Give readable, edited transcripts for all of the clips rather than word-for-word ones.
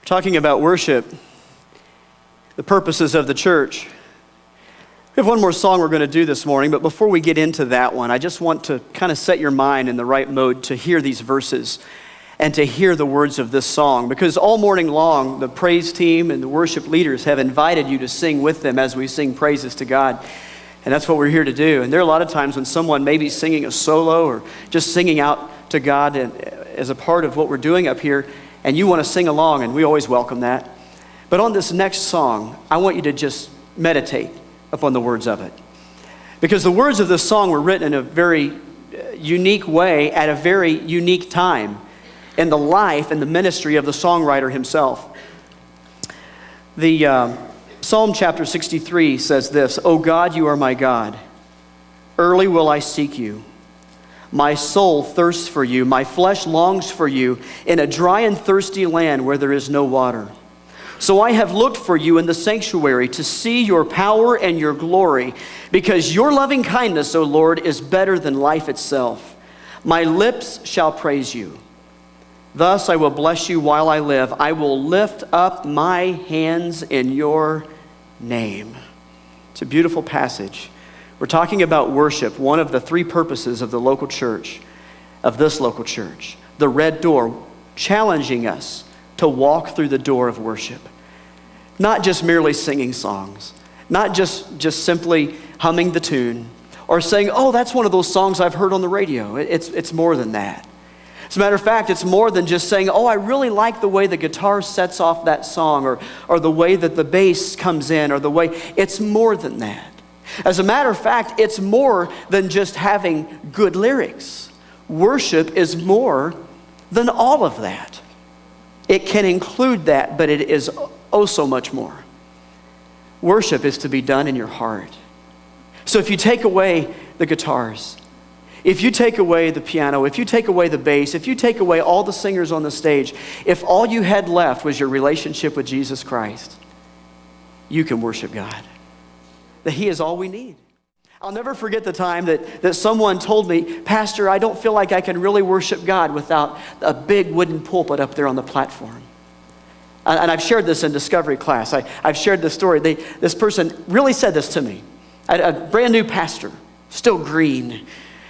Talking about worship, the purposes of the church. We have one more song we're going to do this morning, but before we get into that one, I just want to kind of set your mind in the right mode to hear these verses and to hear the words of this song, because all morning long, the praise team and the worship leaders have invited you to sing with them as we sing praises to God, and that's what we're here to do. And there are a lot of times when someone may be singing a solo or just singing out to God as a part of what we're doing up here, and you want to sing along, and we always welcome that. But on this next song, I want you to just meditate upon the words of it. Because the words of this song were written in a very unique way at a very unique time in the life and the ministry of the songwriter himself. The Psalm chapter 63 says this, "O God, you are my God. Early will I seek you. My soul thirsts for you. My flesh longs for you in a dry and thirsty land where there is no water. So I have looked for you in the sanctuary to see your power and your glory, because your loving kindness, O Lord, is better than life itself. My lips shall praise you. Thus I will bless you while I live. I will lift up my hands in your name." It's a beautiful passage. We're talking about worship, one of the three purposes of the local church, of this local church. The red door, challenging us to walk through the door of worship. Not just merely singing songs, not just simply humming the tune, or saying, oh, that's one of those songs I've heard on the radio. It's more than that. As a matter of fact, it's more than just saying, oh, I really like the way the guitar sets off that song, or the way that the bass comes in, or the way, it's more than that. As a matter of fact, it's more than just having good lyrics. Worship is more than all of that. It can include that, but it is oh so much more. Worship is to be done in your heart. So if you take away the guitars, if you take away the piano, if you take away the bass, if you take away all the singers on the stage, if all you had left was your relationship with Jesus Christ, you can worship God. That He is all we need. I'll never forget the time that someone told me, Pastor, I don't feel like I can really worship God without a big wooden pulpit up there on the platform. And I've shared this in Discovery class. I've shared this story. This person really said this to me. A brand new pastor, still green.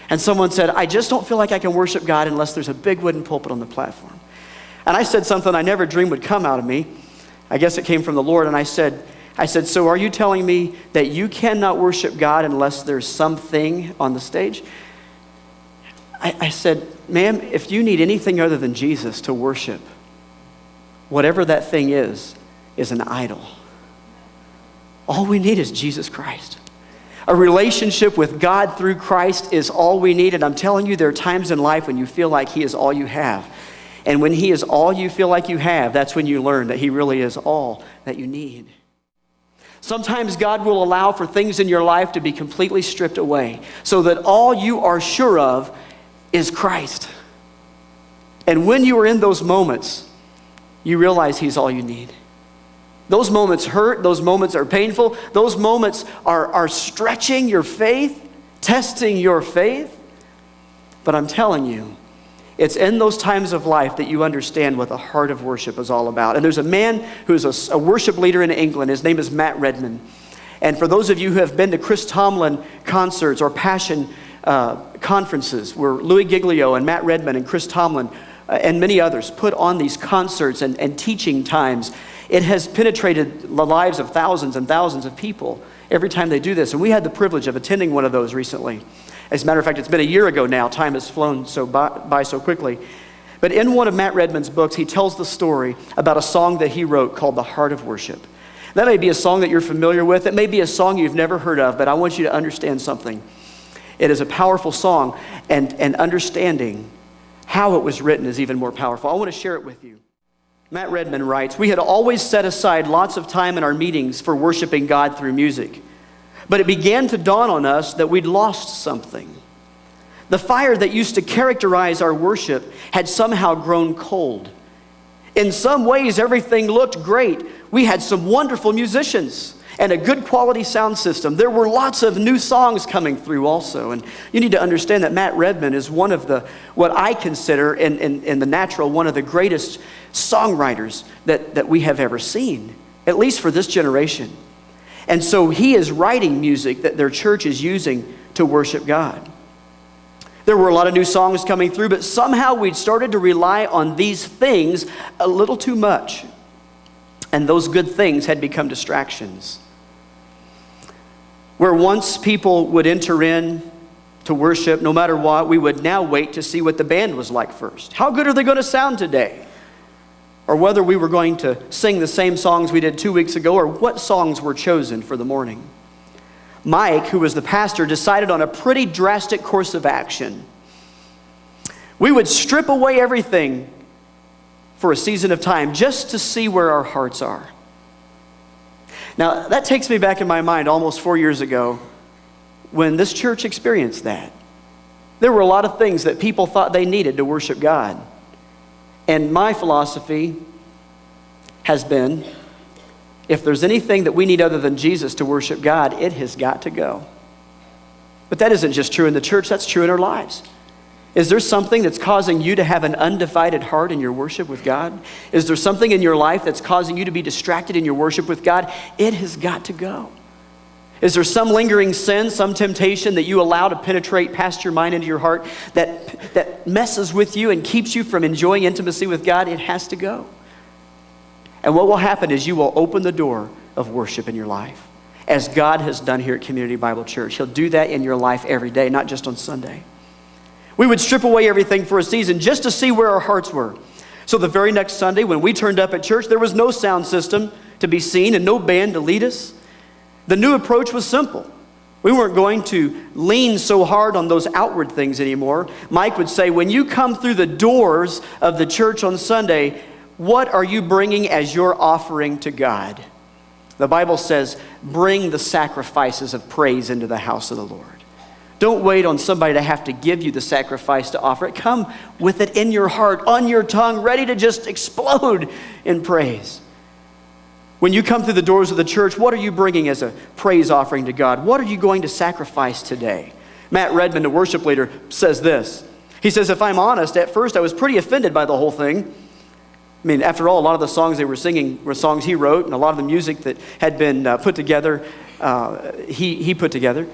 And someone said, I just don't feel like I can worship God unless there's a big wooden pulpit on the platform. And I said something I never dreamed would come out of me. I guess it came from the Lord. And I said, so are you telling me that you cannot worship God unless there's something on the stage? I said, ma'am, if you need anything other than Jesus to worship, whatever that thing is an idol. All we need is Jesus Christ. A relationship with God through Christ is all we need. And I'm telling you, there are times in life when you feel like He is all you have. And when He is all you feel like you have, that's when you learn that He really is all that you need. Sometimes God will allow for things in your life to be completely stripped away so that all you are sure of is Christ. And when you are in those moments, you realize He's all you need. Those moments hurt, those moments are painful, those moments are stretching your faith, testing your faith. But I'm telling you, it's in those times of life that you understand what the heart of worship is all about. And there's a man who's a worship leader in England. His name is Matt Redman. And for those of you who have been to Chris Tomlin concerts or Passion conferences, where Louis Giglio and Matt Redman and Chris Tomlin and many others put on these concerts and teaching times, it has penetrated the lives of thousands and thousands of people every time they do this. And we had the privilege of attending one of those recently. As a matter of fact, it's been a year ago now. Time has flown by so quickly. But in one of Matt Redman's books, he tells the story about a song that he wrote called The Heart of Worship. That may be a song that you're familiar with. It may be a song you've never heard of, but I want you to understand something. It is a powerful song, and understanding how it was written is even more powerful. I want to share it with you. Matt Redman writes, "We had always set aside lots of time in our meetings for worshiping God through music. But it began to dawn on us that we'd lost something. The fire that used to characterize our worship had somehow grown cold. In some ways, everything looked great. We had some wonderful musicians. and a good quality sound system. There were lots of new songs coming through also. And you need to understand that Matt Redman is one of what I consider in the natural, one of the greatest songwriters that we have ever seen, at least for this generation. And so he is writing music that their church is using to worship God. There were a lot of new songs coming through, but somehow we'd started to rely on these things a little too much. And those good things had become distractions. Where once people would enter in to worship, no matter what, we would now wait to see what the band was like first. How good are they going to sound today? Or whether we were going to sing the same songs we did 2 weeks ago, or what songs were chosen for the morning. Mike, who was the pastor, decided on a pretty drastic course of action. We would strip away everything for a season of time just to see where our hearts are. Now, that takes me back in my mind almost 4 years ago when this church experienced that. There were a lot of things that people thought they needed to worship God. And my philosophy has been, if there's anything that we need other than Jesus to worship God, it has got to go. But that isn't just true in the church, that's true in our lives. Is there something that's causing you to have an undivided heart in your worship with God? Is there something in your life that's causing you to be distracted in your worship with God? It has got to go. Is there some lingering sin, some temptation that you allow to penetrate past your mind into your heart that messes with you and keeps you from enjoying intimacy with God? It has to go. And what will happen is you will open the door of worship in your life, as God has done here at Community Bible Church. He'll do that in your life every day, not just on Sunday. We would strip away everything for a season just to see where our hearts were. So the very next Sunday when we turned up at church, there was no sound system to be seen and no band to lead us. The new approach was simple. We weren't going to lean so hard on those outward things anymore. Mike would say, when you come through the doors of the church on Sunday, what are you bringing as your offering to God? The Bible says, bring the sacrifices of praise into the house of the Lord. Don't wait on somebody to have to give you the sacrifice to offer it. Come with it in your heart, on your tongue, ready to just explode in praise. When you come through the doors of the church, what are you bringing as a praise offering to God? What are you going to sacrifice today? Matt Redman, the worship leader, says this. He says, if I'm honest, at first I was pretty offended by the whole thing. I mean, after all, a lot of the songs they were singing were songs he wrote, and a lot of the music that had been put together, he put together.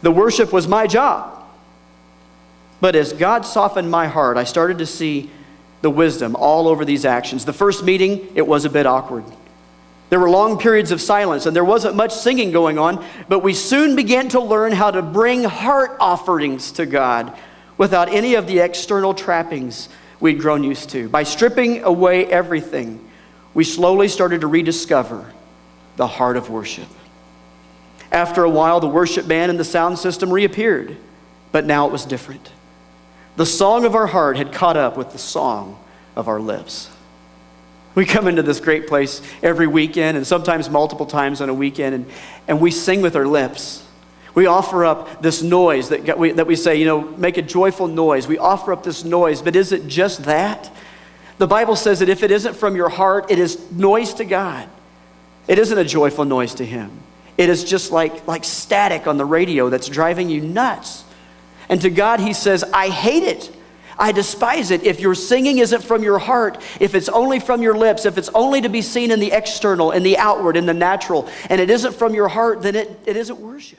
The worship was my job. But as God softened my heart, I started to see the wisdom all over these actions. The first meeting, it was a bit awkward. There were long periods of silence, and there wasn't much singing going on, but we soon began to learn how to bring heart offerings to God without any of the external trappings we'd grown used to. By stripping away everything, we slowly started to rediscover the heart of worship. After a while, the worship band and the sound system reappeared, but now it was different. The song of our heart had caught up with the song of our lips. We come into this great place every weekend, and sometimes multiple times on a weekend, and we sing with our lips. We offer up this noise that we say, make a joyful noise. We offer up this noise, but is it just that? The Bible says that if it isn't from your heart, it is noise to God. It isn't a joyful noise to Him. It is just like static on the radio that's driving you nuts. And to God, He says, I hate it. I despise it. If your singing isn't from your heart, if it's only from your lips, if it's only to be seen in the external, in the outward, in the natural, and it isn't from your heart, then it isn't worship.